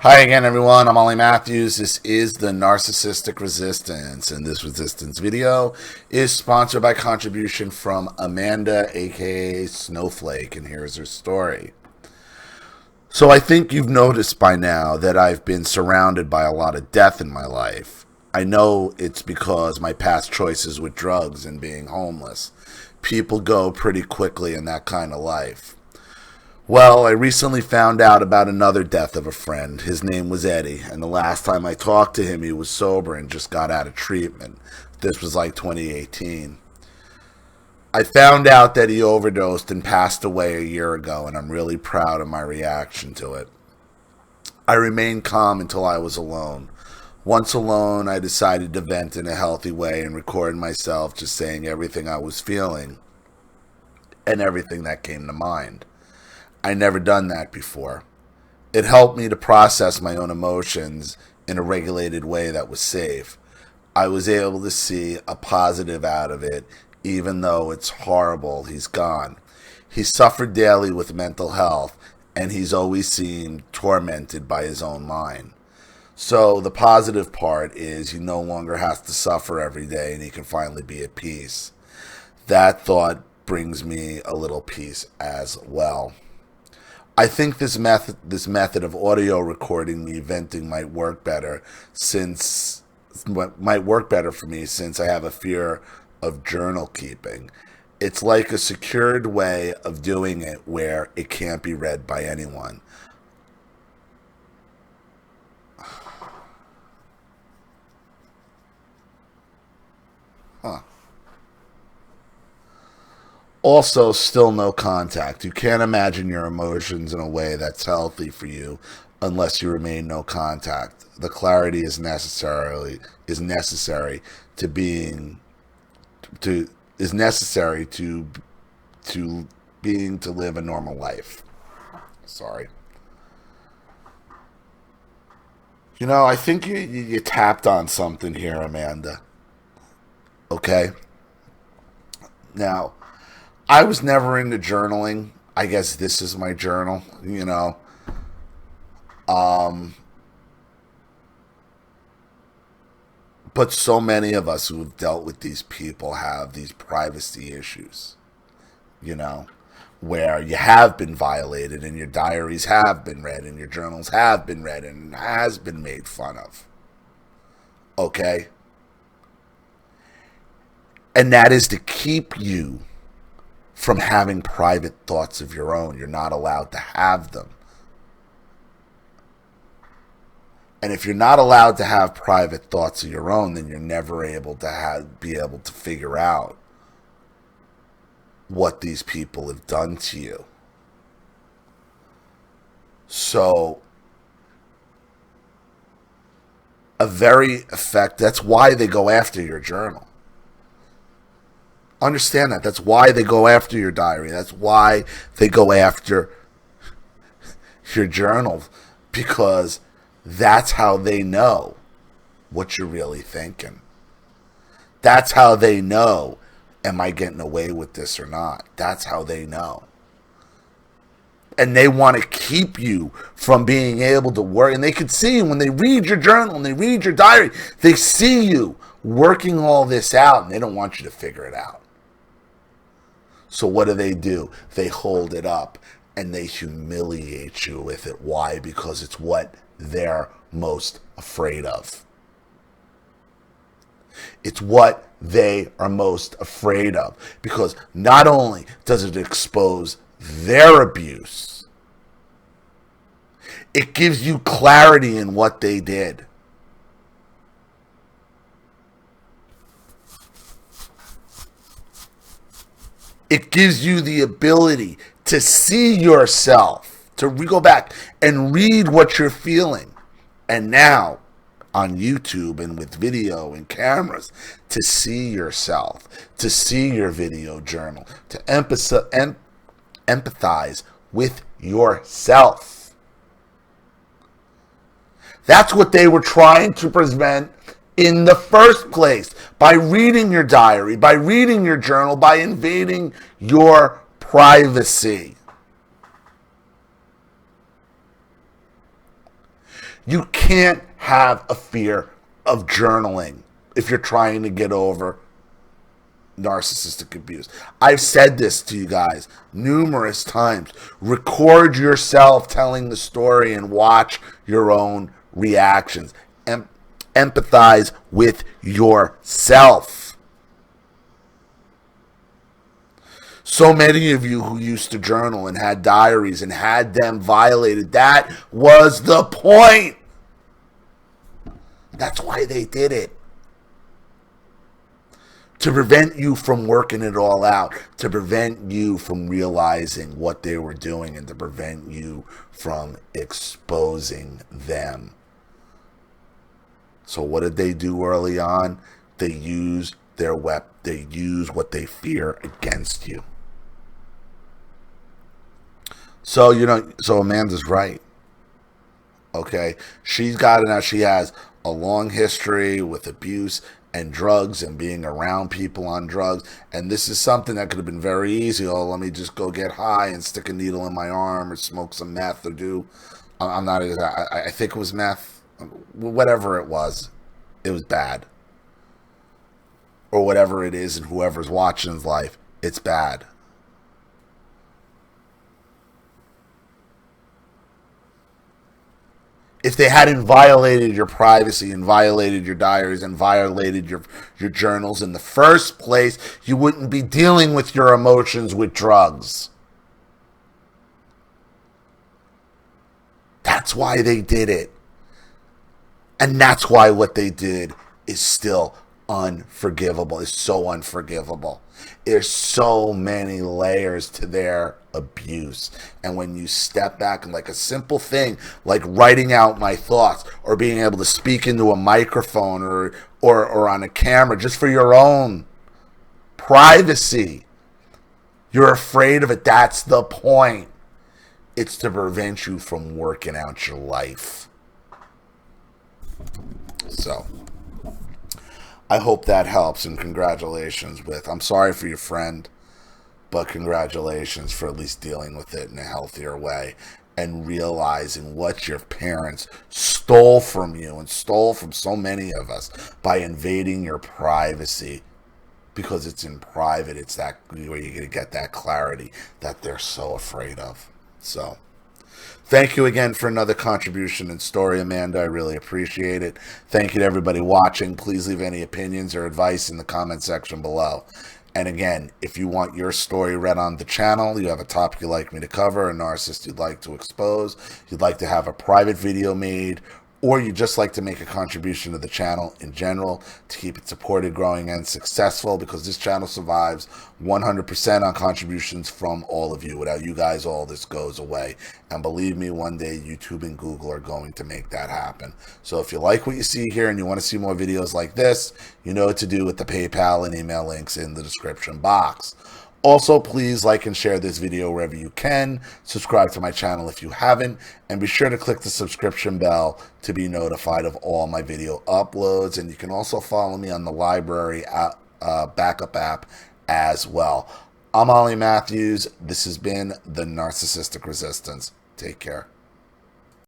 Hi again, everyone. I'm Ollie Matthews. This is the Narcissistic Resistance, and this resistance video is sponsored by contribution from Amanda, aka Snowflake, and here's her story. So I think you've noticed by now that I've been surrounded by a lot of death in my life. I know it's because my past choices with drugs and being homeless. People go pretty quickly in that kind of life. Well, I recently found out about another death of a friend. His name was Eddie, and the last time I talked to him, he was sober and just got out of treatment. This was like 2018. I found out that he overdosed and passed away a year ago, and I'm really proud of my reaction to it. I remained calm until I was alone. Once alone, I decided to vent in a healthy way and record myself just saying everything I was feeling and everything that came to mind. I never done that before. It helped me to process my own emotions in a regulated way that was safe. I was able to see a positive out of it, even though it's horrible. He's gone. He suffered daily with mental health, and he's always seemed tormented by his own mind. So the positive part is he no longer has to suffer every day, and he can finally be at peace. That thought brings me a little peace as well. I think this method of audio recording me venting might work better for me since I have a fear of journal keeping. It's like a secured way of doing it where it can't be read by anyone. Huh. Also, still no contact. You can't imagine your emotions in a way that's healthy for you unless you remain no contact. The clarity is necessary to being to is necessary to being to live a normal life. Sorry. I think you tapped on something here, Amanda. Okay? Now, I was never into journaling. I guess this is my journal, But so many of us who have dealt with these people have these privacy issues, where you have been violated and your diaries have been read and your journals have been read and has been made fun of. Okay? And that is to keep you from having private thoughts of your own. You're not allowed to have them. And if you're not allowed to have private thoughts of your own, then you're never able to be able to figure out what these people have done to you. So, that's why they go after your journal. Understand that. That's why they go after your diary. That's why they go after your journal, because that's how they know what you're really thinking. That's how they know, am I getting away with this or not? That's how they know. And they want to keep you from being able to work. And they can see when they read your journal and they read your diary, they see you working all this out, and they don't want you to figure it out. So what do? They hold it up and they humiliate you with it. Why? Because it's what they're most afraid of. It's what they are most afraid of. Because not only does it expose their abuse, it gives you clarity in what they did. It gives you the ability to see yourself, to go back and read what you're feeling. And now, on YouTube and with video and cameras, to see yourself, to see your video journal, to empathize with yourself. That's what they were trying to prevent in the first place, by reading your diary, by reading your journal, by invading your privacy. You can't have a fear of journaling if you're trying to get over narcissistic abuse. I've said this to you guys numerous times. Record yourself telling the story and watch your own reactions. Empathize with yourself. So many of you who used to journal and had diaries and had them violated, that was the point. That's why they did it. To prevent you from working it all out, to prevent you from realizing what they were doing, and to prevent you from exposing them. So what did they do early on? They use their they use what they fear against you. So, so Amanda's right. Okay? She has a long history with abuse and drugs and being around people on drugs. And this is something that could have been very easy. Oh, let me just go get high and stick a needle in my arm or smoke some meth or do. I think it was meth. Whatever it was bad. Or whatever it is, and whoever's watching's life, it's bad. If they hadn't violated your privacy and violated your diaries and violated your journals in the first place, you wouldn't be dealing with your emotions with drugs. That's why they did it. And that's why what they did is still unforgivable. It's so unforgivable. There's so many layers to their abuse. And when you step back and like a simple thing like writing out my thoughts or being able to speak into a microphone or on a camera just for your own privacy, you're afraid of it. That's the point. It's to prevent you from working out your life. So I hope that helps, and congratulations I'm sorry for your friend, but congratulations for at least dealing with it in a healthier way and realizing what your parents stole from you and stole from so many of us by invading your privacy, because it's in private. It's that where you're going to get that clarity that they're so afraid of. So thank you again for another contribution and story, Amanda. I really appreciate it. Thank you to everybody watching. Please leave any opinions or advice in the comment section below. And again, if you want your story read on the channel, you have a topic you'd like me to cover, a narcissist you'd like to expose, you'd like to have a private video made, or you'd just like to make a contribution to the channel in general to keep it supported, growing, and successful, because this channel survives 100% on contributions from all of you. Without you guys, all this goes away. And believe me, one day YouTube and Google are going to make that happen. So if you like what you see here and you want to see more videos like this, you know what to do with the PayPal and email links in the description box. Also, please like and share this video wherever you can. Subscribe to my channel if you haven't. And be sure to click the subscription bell to be notified of all my video uploads. And you can also follow me on the library backup app as well. I'm Ollie Matthews. This has been the Narcissistic Resistance. Take care.